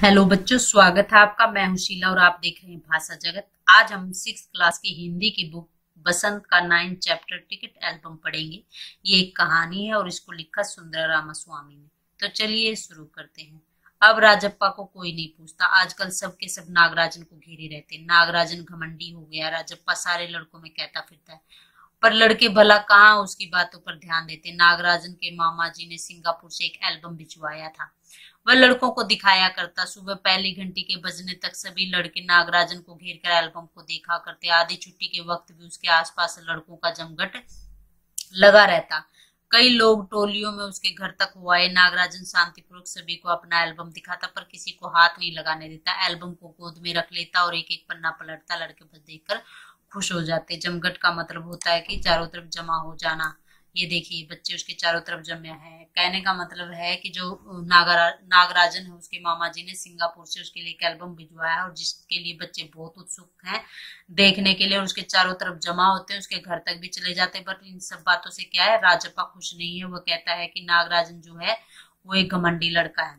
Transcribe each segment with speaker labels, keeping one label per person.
Speaker 1: Hello बच्चों, स्वागत है आपका। मैं हूं शीला और आप देख रहे हैं भाषा जगत। आज हम 6th क्लास की हिंदी की बुक बसंत का 9th चैप्टर टिकट एल्बम पढ़ेंगे। ये एक कहानी है और इसको लिखा सुंदर रामास्वामी ने। तो चलिए शुरू करते हैं। अब राजप्पा को कोई नहीं पूछता। आजकल सबके सब नागराजन को घेरे रहते। नागराजन घमंडी हो गया। राजप्पा सारे लड़कों में कहता फिरता है, पर लड़के भला कहाँ उसकी बातों पर ध्यान देते। नागराजन के मामा जी ने सिंगापुर से एक एल्बम भिजवाया था। वह लड़कों को दिखाया करता। सुबह पहली घंटी के बजने तक सभी लड़के नागराजन को घेर कर एल्बम को देखा करते। आधी छुट्टी के वक्त भी उसके आसपास लड़कों का जमघट लगा रहता। कई लोग टोलियों में उसके घर तक हुआ है। नागराजन शांतिपूर्वक सभी को अपना एल्बम दिखाता, पर किसी को हाथ नहीं लगाने देता। एल्बम को गोद में रख लेता और एक एक पन्ना पलटता। लड़के बस देखकर खुश हो जाते। जमघट का मतलब होता है कि चारों तरफ जमा हो जाना। ये देखिए बच्चे उसके चारों तरफ जमे हैं। कहने का मतलब है कि जो नागराजन है उसके मामा जी ने सिंगापुर से उसके लिए एक एल्बम भिजवाया है और जिसके लिए बच्चे बहुत उत्सुक हैं देखने के लिए और उसके चारों तरफ जमा होते हैं। उसके घर तक भी चले जाते हैं। बट इन सब बातों से क्या है, राजप्पा खुश नहीं है। वह कहता है कि नागराजन जो है वो एक घमंडी लड़का है।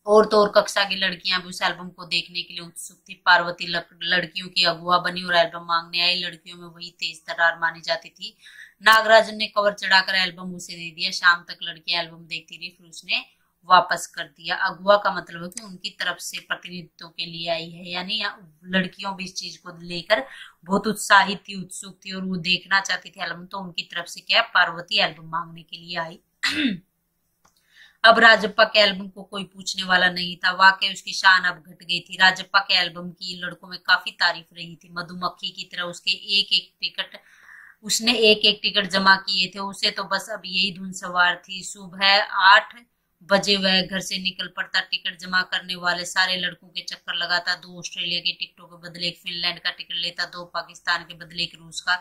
Speaker 1: और तो और कक्षा की लड़कियां भी उस एल्बम को देखने के लिए उत्सुक थी। पार्वती लड़कियों की अगुआ बनी और एल्बम मांगने आई। लड़कियों में वही तेज तर्रार मानी जाती थी। नागराजन ने कवर चढ़ाकर एल्बम उसे दे दिया। शाम तक लड़कियां एल्बम देखती रही, फिर उसने वापस कर दिया। अगुआ का मतलब है कि उनकी तरफ से प्रतिनिधित्व के लिए आई है, यानी लड़कियों भी इस चीज को लेकर बहुत उत्साहित थी, उत्सुक थी और वो देखना चाहती थी एल्बम। तो उनकी तरफ से क्या, पार्वती एल्बम मांगने के लिए आई। अब राजप्पा के एल्बम को कोई पूछने वाला नहीं था। वाकई उसकी शान अब घट गई थी। राजप्पा के एल्बम की लड़कों में काफी तारीफ रही थी। मधुमक्खी की तरह उसने एक एक टिकट जमा किए थे। उसे तो बस अब यही धुन सवार थी। सुबह 8 बजे वह घर से निकल पड़ता। टिकट जमा करने वाले सारे लड़कों के चक्कर लगाता। 2 ऑस्ट्रेलिया के टिकटों के बदले एक फिनलैंड का टिकट लेता, 2 पाकिस्तान के बदले एक रूस का।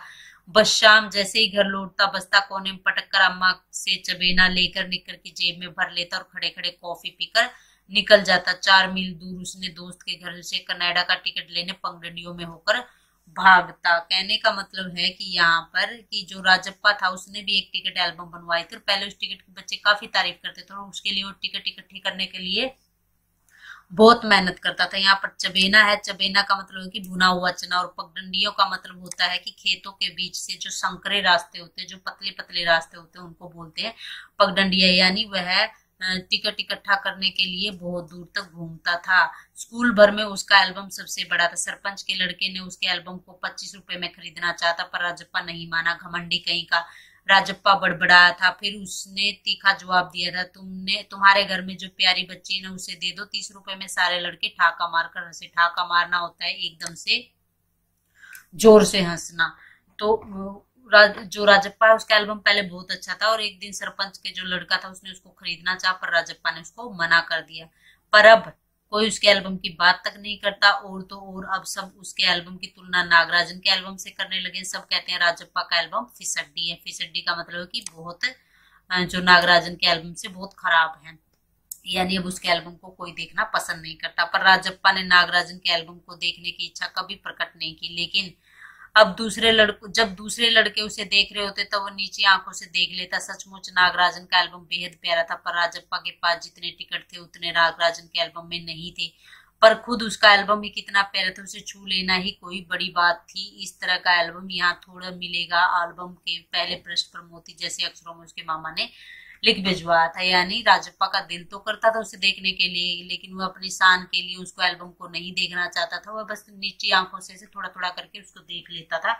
Speaker 1: बस शाम जैसे ही घर लौटता, बस्ता कोने में पटक कर अम्मा से चबेना लेकर निकर की जेब में भर लेता और खड़े खड़े कॉफी पीकर निकल जाता। 4 मील दूर उसने दोस्त के घर से कनाडा का टिकट लेने पगडंडियों में होकर भागता। कहने का मतलब है कि यहाँ पर कि जो राजप्पा था उसने भी एक टिकट एल्बम बनवाई थी और पहले उस टिकट के बच्चे काफी तारीफ करते थे और उसके लिए वो टिकट इकट्ठी करने के लिए बहुत मेहनत करता था। यहाँ पर चबेना है। चबेना का मतलब है कि भुना हुआ चना और पगडंडियों का मतलब होता है कि खेतों के बीच से जो संकरे रास्ते होते हैं, जो पतले पतले रास्ते होते हैं, उनको बोलते हैं पगडंडिया। यानी वह टिकट इकट्ठा करने के लिए बहुत दूर तक घूमता था। स्कूल भर में उसका एल्बम सबसे बड़ा था। सरपंच के लड़के ने उसके एल्बम को 25 रुपए में खरीदना चाहता, पर राजप्पा नहीं माना। घमंडी कहीं का। राजप्पा बड़बड़ाया था। फिर उसने तीखा जवाब दिया था, तुम्हारे घर में जो प्यारी बच्ची है ना उसे दे दो 30 रुपए में। सारे लड़के ठाका मारकर हंसे। ठाका मारना होता है एकदम से जोर से हंसना। तो जो राजप्पा है उसका एल्बम पहले बहुत अच्छा था और एक दिन सरपंच के जो लड़का था उसने उसको खरीदना चाहा, पर राजप्पा ने उसको मना कर दिया। पर अब कोई उसके एल्बम की बात तक नहीं करता। और तो और अब सब उसके एल्बम की तुलना नागराजन के एल्बम से करने लगे। सब कहते हैं राजप्पा का एल्बम फिसड्डी है। फिसड्डी का मतलब है कि बहुत जो नागराजन के एल्बम से बहुत खराब है, यानी अब उसके एल्बम को कोई देखना पसंद नहीं करता। पर राजप्पा ने नागराजन के एल्बम को देखने की इच्छा कभी प्रकट नहीं की। लेकिन अब जब दूसरे लड़के उसे देख रहे होते तब वो नीची आंखों से देख लेता। सचमुच नागराजन का एल्बम बेहद प्यारा था, पर राजप्पा के पास जितने टिकट थे उतने नागराजन के एल्बम में नहीं थे। पर खुद उसका एल्बम ही कितना प्यारा था, उसे छू लेना ही कोई बड़ी बात थी। इस तरह का एल्बम यहाँ थोड़ा मिलेगा। एल्बम के पहले पृष्ठ पर मोती जैसे अक्षरों में उसके मामा ने लिख भिजवाया था। यानी राजप्पा का दिल तो करता था उसे देखने के लिए, लेकिन वो अपनी शान के लिए उसको एल्बम को नहीं देखना चाहता था। वह बस नीची आंखों से थोड़ा थोड़ा करके उसको देख लेता था।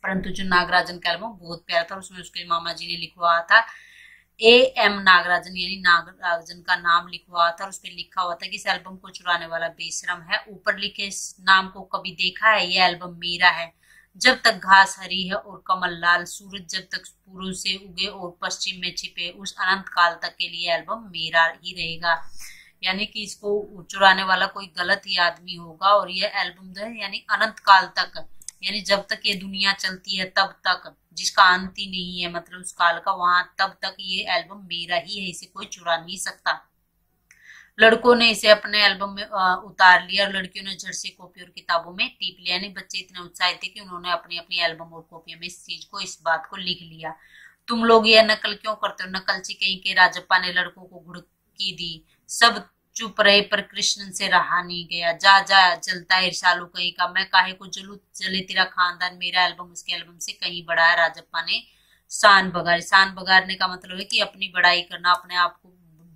Speaker 1: परंतु जो नागराजन का एल्बम बहुत प्यारा था, उसमें उसके मामा जी ने लिखवाया था AM नागराजन, यानी नागराजन का नाम लिखवाया था और उस पर लिखा हुआ था कि इस एल्बम को चुराने वाला बेशरम है। ऊपर लिखे इस नाम को कभी देखा है? यह एल्बम मेरा है। जब तक घास हरी है और कमल लाल, सूरज जब तक पूर्व से उगे और पश्चिम में छिपे, उस अनंत काल तक के लिए एल्बम मेरा ही रहेगा। यानी कि इसको चुराने वाला कोई गलत ही आदमी होगा और यह एल्बम जो है यानी अनंत काल तक, यानी जब तक ये दुनिया चलती है तब तक, जिसका अंत ही नहीं है मतलब उस काल का, वहां तब तक ये एल्बम मेरा ही है। इसे कोई चुरा नहीं सकता। लड़कों ने इसे अपने एल्बम में उतार लिया और लड़कियों ने झट से कॉपी और किताबों में टीप लिया। यानी बच्चे इतने उत्साहित थे कि उन्होंने अपनी अपनी एल्बम और कॉपियों में इस बात को लिख लिया। तुम लोग यह नकल क्यों करते हो? नकलची कहीं के, राजप्पा ने लड़कों को घुड़की दी। सब चुप रहे पर कृष्णन से रहा नहीं गया। जा जा जलता ईर्ष्यालु कहीं का, मैं काहे को जलूं, जले तेरा खानदान, मेरा एल्बम उसके एल्बम से कहीं बड़ा है। राजप्पा ने शान बगाड़ी। शान बगाड़ने का मतलब है कि अपनी बड़ाई करना, अपने आप को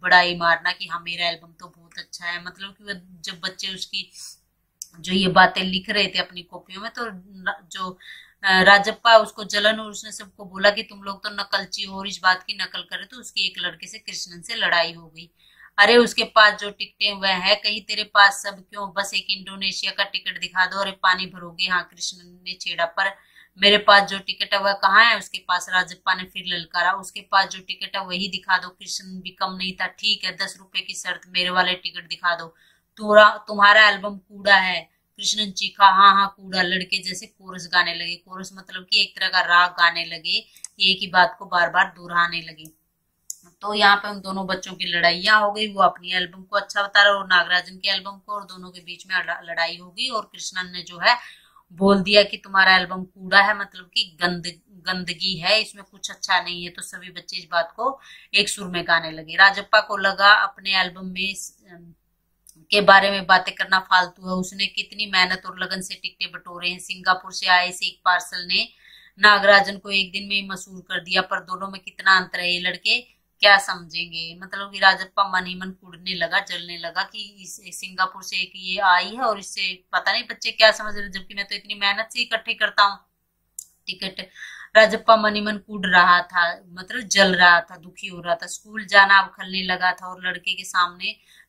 Speaker 1: बड़ाई मारना कि हाँ मेरा एल्बम तो बहुत अच्छा है। मतलब कि वह जब बच्चे उसकी जो ये बातें लिख रहे थे अपनी कॉपियों में, तो जो राजप्पा उसको जलन, और उसने सबको बोला कि तुम लोग तो नकलची हो, और इस बात की नकल करे तो उसकी एक लड़के से, कृष्णन से लड़ाई हो गई। अरे उसके पास जो टिकटें वह है, कहीं तेरे पास सब क्यों, बस एक इंडोनेशिया का टिकट दिखा दो। अरे पानी भरोगे? हाँ, कृष्णन ने छेड़ा। पर मेरे पास जो टिकट है वह कहाँ है उसके पास? राजप्पा ने फिर ललकारा। उसके पास जो टिकट है वही दिखा दो। कृष्णन भी कम नहीं था। ठीक है, 10 रुपए की शर्त, मेरे वाले टिकट दिखा दो। तुम्हारा एल्बम कूड़ा है। कृष्णन चीखा। हाँ हाँ कूड़ा। लड़के जैसे कोरस गाने लगे। कोरस मतलब कि एक तरह का राग गाने लगे, एक ही बात को बार बार दोहराने लगे। तो यहाँ पे उन दोनों बच्चों की लड़ाइयाँ हो गई। वो अपनी एल्बम को अच्छा बता रहा और नागराजन के एल्बम को, और दोनों के बीच में लड़ाई हो गई। और कृष्णन ने जो है बोल दिया कि तुम्हारा एल्बम कूड़ा है, मतलब कि गंदगी है, इसमें कुछ अच्छा नहीं है। तो सभी बच्चे इस बात को एक सुर में गाने लगे। राजप्पा को लगा अपने एल्बम में के बारे में बातें करना फालतू है। उसने कितनी मेहनत और लगन से टिकटें बटोरे हैं। सिंगापुर से आए इस एक पार्सल ने नागराजन को एक दिन में ही मशहूर कर दिया। पर दोनों में कितना अंतर है, ये लड़के क्या समझेंगे। मतलब कि राजप्पा मन ही मन कुड़ने लगा, जलने लगा कि इस सिंगापुर से एक ये आई है और इससे पता नहीं बच्चे क्या समझ रहे, जबकि मैं तो इतनी मेहनत से इकट्ठे करता हूँ टिकट। राजप्पा मन ही मन कूद रहा था, मतलब जल रहा था, दुखी हो रहा था। स्कूल जाना अब खलने लगा था और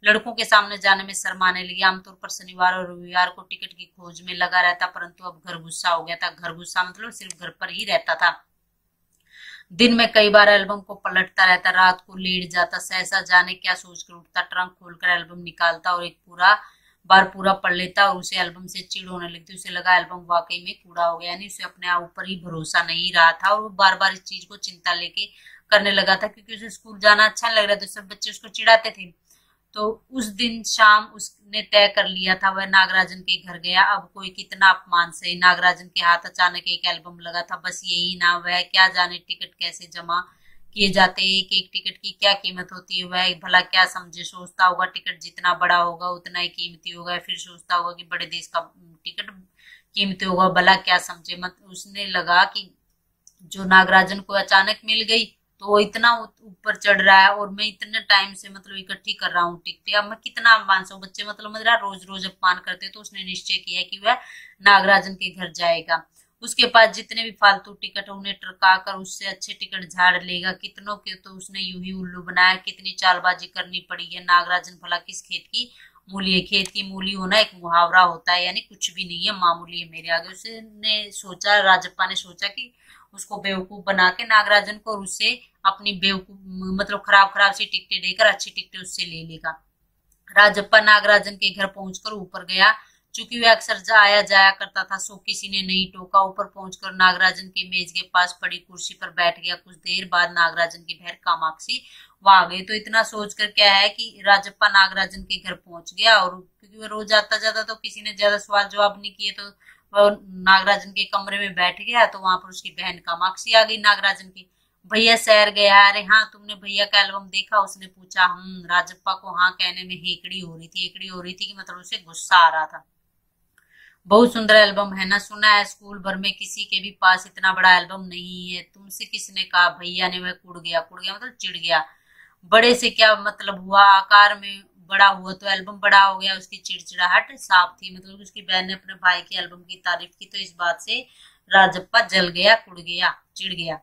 Speaker 1: लड़कों के सामने जाने में शर्माने लगी। आमतौर पर शनिवार और रविवार को टिकट की खोज में लगा रहता, परंतु अब घर गुस्सा हो गया था। घर गुस्सा मतलब सिर्फ घर पर ही रहता था। दिन में कई बार एल्बम को पलटता रहता, रात को लेट जाता, सहसा जाने क्या सोचकर उठता, ट्रंक खोलकर एल्बम निकालता और एक पूरा पढ़ लेता, और उसे एल्बम से चिढ़ होने लगती। उसे लगा एल्बम वाकई में कूड़ा हो गया, यानी उसे अपने आप ऊपर ही भरोसा नहीं रहा था, और वो बार बार इस चीज को चिंता लेके करने लगा था, क्योंकि उसे स्कूल जाना अच्छा लग रहा था। सब बच्चे उसको चिढ़ाते थे। तो उस दिन शाम उसने तय कर लिया था, वह नागराजन के घर गया। अब कोई कितना अपमान सही, नागराजन के हाथ अचानक एक एल्बम लगा था। बस यही ना, वह क्या जाने टिकट कैसे जमा किए जाते, एक एक टिकट की क्या कीमत होती है, वह भला क्या समझे। सोचता होगा टिकट जितना बड़ा होगा उतना ही कीमती होगा, फिर सोचता होगा कि बड़े देश का टिकट कीमती होगा, भला क्या समझे। मत उसने लगा कि जो नागराजन को अचानक मिल गई, तो वो इतना ऊपर चढ़ रहा है और मैं इतने टाइम से मतलब इकट्ठी कर रहा हूँ टिकटें, अब मैं कितना अपमान से। बच्चे मतलब मेरा रोज रोज अपमान करते, तो उसने निश्चय किया कि वह नागराजन के घर जाएगा। उसके पास जितने भी फालतू टिकट है उन्हें ट्रका कर उससे अच्छे टिकट झाड़ लेगा। कितनों के तो उसने यूं ही उल्लू बनाया, कितनी चालबाजी करनी पड़ी है। नागराजन भला किस खेत की मूली है। खेत की मूली होना एक मुहावरा होता है, यानी कुछ भी नहीं है, मामूली है मेरे आगे। उसने सोचा, राजप्पा ने सोचा कि उसको बेवकूफ बना के नागराजन को, और उससे अपनी बेवकूफ मतलब खराब खराब सी टिकटें देकर अच्छी टिकटें उससे ले लेगा। राजप्पा नागराजन के घर पहुंचकर ऊपर गया। चूंकि वह अक्सर आया जाया करता था, सो किसी ने नहीं टोका। ऊपर पहुंचकर नागराजन की मेज के पास पड़ी कुर्सी पर बैठ गया। कुछ देर बाद नागराजन की बहन कामाक्षी वहां आ गई। तो इतना सोचकर क्या है कि राजप्पा नागराजन के घर पहुंच गया, और क्योंकि वह रोज आता जाता, तो किसी ने ज्यादा सवाल जवाब नहीं किए, तो वह नागराजन के कमरे में बैठ गया। तो वहां पर उसकी बहन कामाक्षी आ गई नागराजन की। भैया शहर गया है? अरे हाँ, तुमने भैया का एल्बम देखा? उसने पूछा। राजप्पा को हाँ कहने में हेकड़ी हो रही थी। हेकड़ी हो रही थी कि मतलब उसे गुस्सा आ रहा था। बहुत सुंदर एल्बम है ना, सुना है स्कूल भर में किसी के भी पास इतना बड़ा एल्बम नहीं है। तुमसे किसने कहा? भैया ने। वह कुड़ गया। कुड़ गया मतलब चिढ़ गया। बड़े से क्या मतलब हुआ, आकार में बड़ा हुआ तो एल्बम बड़ा हो गया। उसकी चिड़चिड़ाहट साफ थी, मतलब उसकी बहन ने अपने भाई के एल्बम की तारीफ की, तो इस बात से राजप्पा जल गया, कुड़ गया, चिढ़ गया।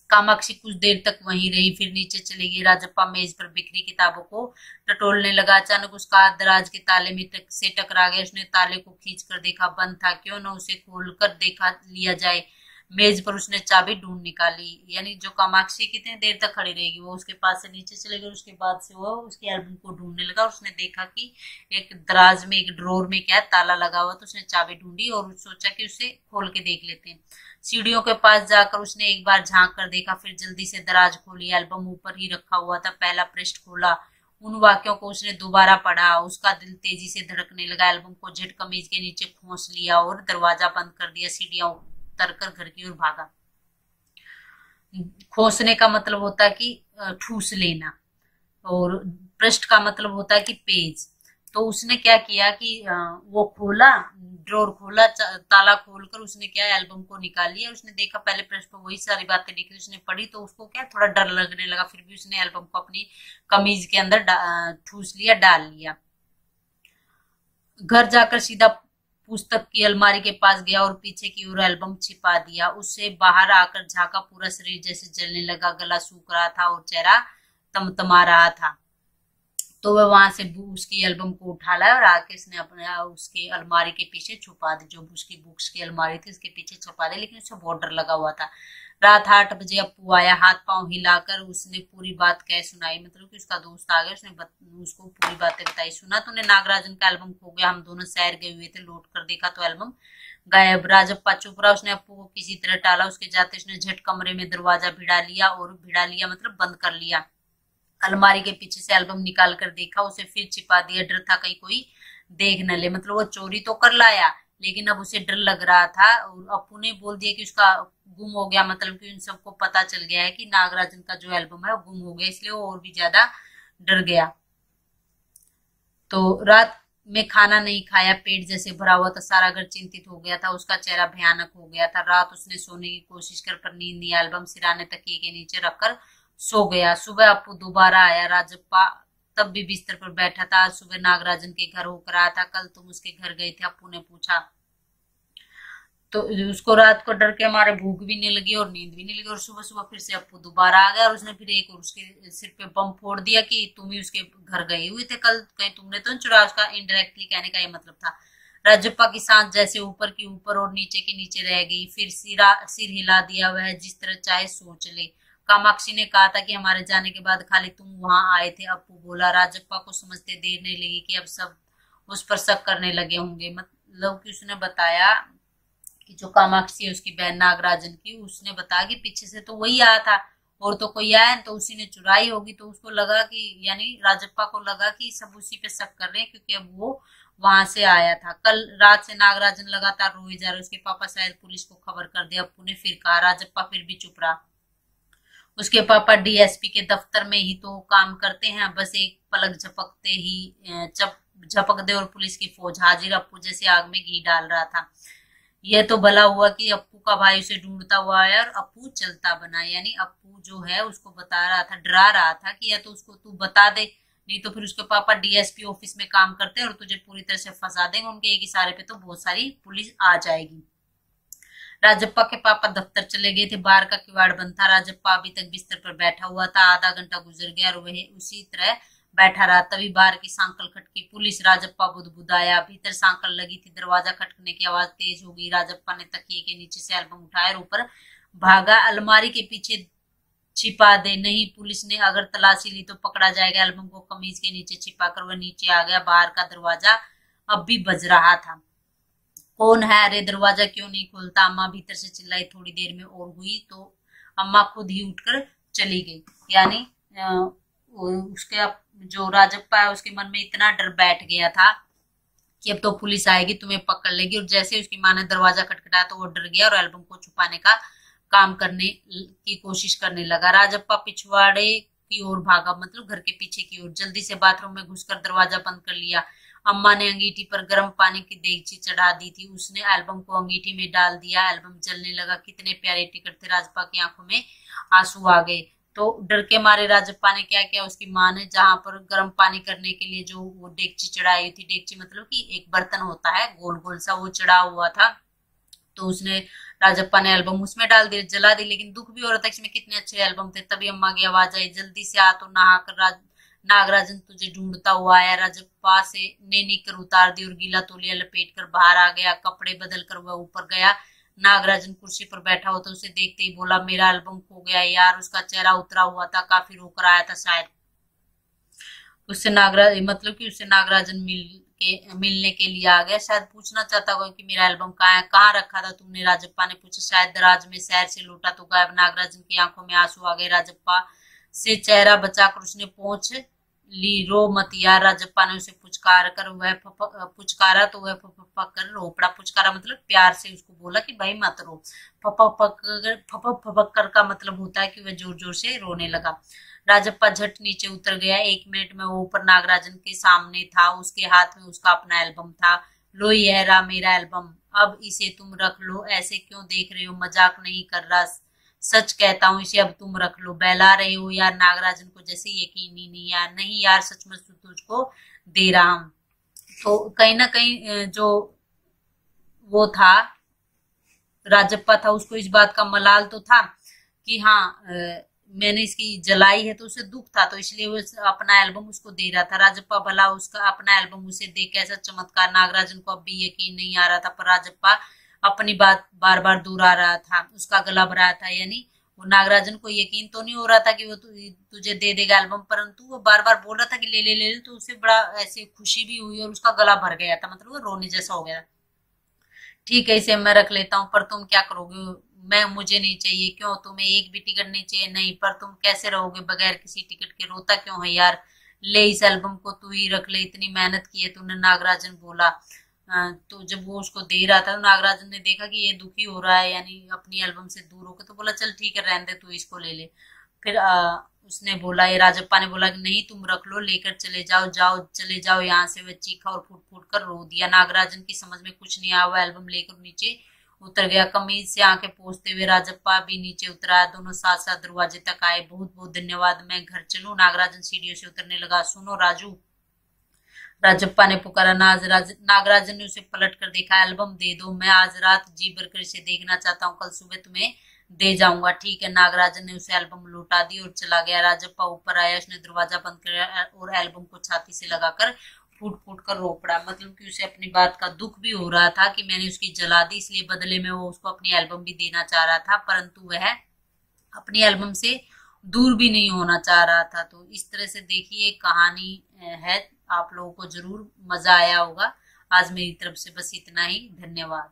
Speaker 1: कामाक्षी कुछ देर तक वहीं रही, फिर नीचे चली गई। राजप्पा मेज पर बिखरी किताबों को टटोलने लगा। अचानक उसका हाथ दराज के ताले में से टकरा गया। उसने ताले को खींच कर देखा, बंद था। क्यों न उसे खोलकर देखा लिया जाए। मेज पर उसने चाबी ढूंढ निकाली, यानी जो कामाक्षी कितने देर तक खड़ी रहेगी, वो उसके पास से नीचे चले गई। उसके बाद से वो उसके एल्बम को ढूंढने लगा। उसने देखा कि एक दराज में, एक ड्रॉर में क्या है, ताला लगा हुआ। तो उसने चाबी ढूंढी और सोचा कि उसे खोल के देख लेते हैं। सीढ़ियों के पास जाकर उसने एक बार झांक कर देखा, फिर जल्दी से दराज खोली। एल्बम ऊपर ही रखा हुआ था। पहला पृष्ठ खोला, उन वाक्यों को उसने दोबारा पढ़ा। उसका दिल तेजी से धड़कने लगा। एल्बम को झट कमीज के नीचे खोस लिया और दरवाजा बंद कर दिया। सीढ़ियां उतरकर घर की ओर भागा। खोसने का मतलब होता है कि ठूस लेना। और पृष्ठ का मतलब होता है कि पेज। तो उसने क्या किया कि वो खोला, ड्रॉर खोला, ताला खोलकर उसने क्या एल्बम को निकाल लिया। उसने देखा पहले पृष्ठ पर वही सारी बातें लिखी, उसने पढ़ी तो उसको क्या थोड़ा डर लगने लगा, फिर भी उसने एल्बम को अपनी कमीज के अंदर ठूस लिया, डाल लिया। घर जाकर सीधा पुस्तक की अलमारी के पास गया और पीछे की ओर एल्बम छिपा दिया। उससे बाहर आकर झांका, पूरा शरीर जैसे जलने लगा, गला सूख रहा था और चेहरा तमतमा रहा था। तो वह वहां से उसकी एल्बम को उठा लाया और आके उसने अपने उसके अलमारी के पीछे छुपा दी, जो उसकी बुक्स की अलमारी थी उसके पीछे छुपा दी, लेकिन उससे बहुत डर लगा हुआ था। रात 8 बजे अप्पू आया, हाथ पांव हिलाकर उसने पूरी बात कह सुनाई, मतलब कि उसका दोस्त आ गया, उसने उसको पूरी बातें बताई। सुना तूने, नागराजन का एल्बम खो गया, हम दोनों शहर गए हुए थे, लौट कर देखा तो एल्बम गायब। राजप्पा चुप रहा, उसने अप्पू को किसी तरह टाला। उसके जाते उसने झट कमरे में दरवाजा भिड़ा लिया, और भिड़ा लिया मतलब बंद कर लिया। अलमारी के पीछे से एल्बम निकाल कर देखा, उसे फिर छिपा दिया। डर था कहीं कोई देख न ले, मतलब वो चोरी तो कर लाया लेकिन अब उसे डर लग रहा था। और अप्पू ने बोल दिया कि उसका गुम हो गया, मतलब कि उन सबको पता चल गया है कि नागराजन का जो एल्बम है वो गुम हो गया, इसलिए वो और भी ज्यादा डर गया। तो रात में खाना नहीं खाया, पेट जैसे भरा हुआ था, सारा घर चिंतित हो गया था, उसका चेहरा भयानक हो गया था। रात उसने सोने की कोशिश कर पर नींद नहीं, एल्बम सिराने तकिए के नीचे रखकर सो गया। सुबह अप्पू दोबारा आया, राजप्पा तब भी बिस्तर पर बैठा था। आज सुबह नागराजन के घर होकर आया था, कल तुम उसके घर गए थे, अप्पू ने पूछा। तो उसको रात को डर के हमारे भूख भी नहीं लगी और नींद भी नहीं लगी, और सुबह सुबह फिर से अप्पू दोबारा आ गया और उसने फिर एक और उसके सिर पे बम फोड़ दिया कि तुम ही उसके घर गए हुए थे कल, कहीं तुमने तो नहीं चुराया। उसका इनडायरेक्टली कहने का ये मतलब था। राजप्पा की सांस जैसे ऊपर की ऊपर और नीचे की नीचे रह गई, फिर सिर हिला दिया, वह जिस तरह चाहे सोच ले। कामाक्षी ने कहा था कि हमारे जाने के बाद खाली तुम वहां आए थे, अप्पू बोला। राजप्पा को समझते देर नहीं लगी कि अब सब उस पर शक करने लगे होंगे, मतलब कि उसने बताया कि जो कामाक्षी है उसकी बहन नागराजन की, उसने बताया कि पीछे से तो वही आया था और तो कोई आया तो उसी ने चुराई होगी। तो उसको लगा कि यानी राजप्पा को लगा कि सब उसी पे शक कर रहे हैं, क्योंकि अब वो वहां से आया था। कल रात से नागराजन लगातार रोए जा रहे, उसके पापा शायद पुलिस को खबर कर दिया, अप्पू ने फिर कहा। राजप्पा फिर भी चुप रहा। उसके पापा डीएसपी के दफ्तर में ही तो काम करते हैं, बस एक पलक झपकते ही झपक दे और पुलिस की फौज हाजिर। अप्पू जैसे आग में घी डाल रहा था। यह तो भला हुआ कि अप्पू का भाई उसे ढूंढता हुआ आया और अप्पू चलता बना, यानी अप्पू जो है उसको बता रहा था, डरा रहा था कि या तो उसको तू बता दे, नहीं तो फिर उसके पापा डीएसपी ऑफिस में काम करते हैं और तुझे पूरी तरह से फंसा देंगे, उनके एक इशारे पे तो बहुत सारी पुलिस आ जाएगी। राजप्पा के पापा दफ्तर चले गए थे, बाहर का किवाड़ बंद था। राजप्पा अभी तक बिस्तर पर बैठा हुआ था। आधा घंटा गुजर गया और वह उसी तरह बैठा रहा। तभी बाहर की सांकल खटकी, पुलिस। राजप्पा बुदबुदाया। भीतर सांकल लगी थी, दरवाजा खटकने की आवाज तेज हो गई। राजप्पा ने तकिए के नीचे से एल्बम उठाया और ऊपर भागा। अलमारी के पीछे छिपा दे, नहीं पुलिस ने अगर तलाशी ली तो पकड़ा जाएगा। एल्बम को कमीज के नीचे छिपा कर वह नीचे आ गया। बाहर का दरवाजा अब भी बज रहा था। कौन है? अरे दरवाजा क्यों नहीं खोलता? अम्मा भीतर से चिल्लाई। थोड़ी देर में और हुई तो अम्मा खुद ही उठकर चली गई। यानी उसके जो राजप्पा है उसके मन में इतना डर बैठ गया था कि अब तो पुलिस आएगी, तुम्हें पकड़ लेगी। और जैसे उसकी माँ ने दरवाजा खटखटाया तो वो डर गया और एल्बम को छुपाने का काम करने की कोशिश करने लगा। राजप्पा पिछवाड़े की ओर भागा, मतलब घर के पीछे की ओर। जल्दी से बाथरूम में घुसकर दरवाजा बंद कर लिया। अम्मा ने अंगीठी पर गर्म पानी की देगची चढ़ा दी थी, उसने एल्बम को अंगीठी में डाल दिया। एल्बम जलने लगा। कितने प्यारे टिकट थे। राजप्पा की आंखों में आंसू आ गए। तो डर के मारे राजप्पा ने क्या किया, उसकी माँ ने जहां पर गर्म पानी करने के लिए जो वो डेगची चढ़ाई थी, डेगची मतलब कि एक बर्तन होता है गोल गोल सा, वो चढ़ा हुआ था, तो उसने राजप्पा ने एल्बम उसमें डाल दी, जला दी। लेकिन दुख भी हो रहा था, इसमें कितने अच्छे एल्बम थे। तभी अम्मा की आवाज आई, जल्दी से आ तो नहा कर नागराजन तुझे ढूंढता हुआ आया। राजप्पा से ने निकर उतार दी और गीला तौलिया लपेट कर बाहर आ गया। कपड़े बदल कर वह ऊपर गया। नागराजन कुर्सी पर बैठा हुआ था, उसे देखते ही बोला, मेरा एल्बम खो गया यार। उसका चेहरा उतरा हुआ था, काफी रोकर आया था शायद। उससे नागराज मतलब कि उससे नागराजन मिलने के लिए आ गया। शायद पूछना चाहता होगा कि मेरा एल्बम कहाँ है, कहाँ रखा था तुमने? राजप्पा ने पूछा। शायद दराज में, शहर से लौटा तो गायब। नागराजन की आंखों में आंसू आ गए। राजप्पा से चेहरा बचाकर उसने पोंछ ली, रो मत यार। राजप्पा ने उसे पुचकार कर वह पुचकारा तो वह फपक कर रो पड़ा। पुचकारा मतलब प्यार से उसको बोला कि भाई मत रो। फपक कर का मतलब होता है कि वह जोर जोर से रोने लगा। राजप्पा झट नीचे उतर गया। 1 मिनट में वो ऊपर नागराजन के सामने था। उसके हाथ में उसका अपना एल्बम था। लो यह रहा मेरा एल्बम, अब इसे तुम रख लो। ऐसे क्यों देख रहे हो, मजाक नहीं कर रहा, सच कहता हूँ, इसे अब तुम रख लो। बहला रहे हो यार। नागराजन को जैसे यकीन ही नहीं यार। नहीं यार सचमुच तुझको दे रहा हूं। तो कहीं ना कहीं जो वो था राजप्पा था, उसको इस बात का मलाल तो था कि हाँ मैंने इसकी जलाई है, तो उसे दुख था, तो इसलिए वो अपना एल्बम उसको दे रहा था। राजप्पा भला उसका अपना एल्बम उसे दे, कैसा चमत्कार। नागराजन को अब भी यकीन नहीं आ रहा था, पर राजप्पा अपनी बात बार बार दोहरा रहा था, उसका गला भरा था। यानी वो नागराजन को यकीन तो नहीं हो रहा था कि वो तुझे दे देगा एल्बम, परंतु वो बार बार बोल रहा था कि ले ले ले ले, तो उसे बड़ा ऐसे खुशी भी हुई और उसका गला भर गया था, मतलब वो रोने जैसा हो गया। ठीक है इसे मैं रख लेता हूँ, पर तुम क्या करोगे। मैं मुझे नहीं चाहिए। क्यों, तुम्हें एक भी टिकट नहीं चाहिए। नहीं, पर तुम कैसे रहोगे बगैर किसी टिकट के, रोता क्यों है यार। ले इस एल्बम को तू ही रख ले, इतनी मेहनत की है तूने। नागराजन बोला। तो जब वो उसको दे रहा था तो नागराजन ने देखा कि ये दुखी हो रहा है, यानी अपनी एल्बम से दूर होकर, तो बोला चल ठीक है रहने दे, तू इसको ले ले। फिर उसने बोला, ये राजप्पा ने बोला कि नहीं तुम रख लो, लेकर चले जाओ, जाओ चले जाओ यहाँ से। वह चीखा और फूट फूट कर रो दिया। नागराजन की समझ में कुछ नहीं आया। वह एल्बम लेकर नीचे उतर गया। कमीज से आंखें पोंछते हुए राजप्पा भी नीचे उतरा। दोनों साथ साथ दरवाजे तक आए। बहुत बहुत धन्यवाद, मैं घर चलूं। नागराजन सीढ़ियों से उतरने लगा। सुनो राजू, राजप्पा ने पुकारा। नागराजन ने उसे पलट कर देखा। एल्बम दे दो, मैं आज रात जी भरकर इसे देखना चाहता हूँ, कल सुबह तुम्हें दे जाऊंगा। ठीक है। नागराजन ने उसे एल्बम लौटा दी और चला गया। राजप्पा ऊपर आया। उसने दरवाजा बंद किया और एल्बम को छाती से लगाकर फूट फूट कर रो पड़ा। मतलब कि उसे अपनी बात का दुख भी हो रहा था कि मैंने उसकी जला दी, इसलिए बदले में वो उसको अपनी एल्बम भी देना चाह रहा था, परंतु वह अपनी एल्बम से दूर भी नहीं होना चाह रहा था। तो इस तरह से देखिए कहानी है। आप लोगों को जरूर मजा आया होगा। आज मेरी तरफ से बस इतना ही। धन्यवाद।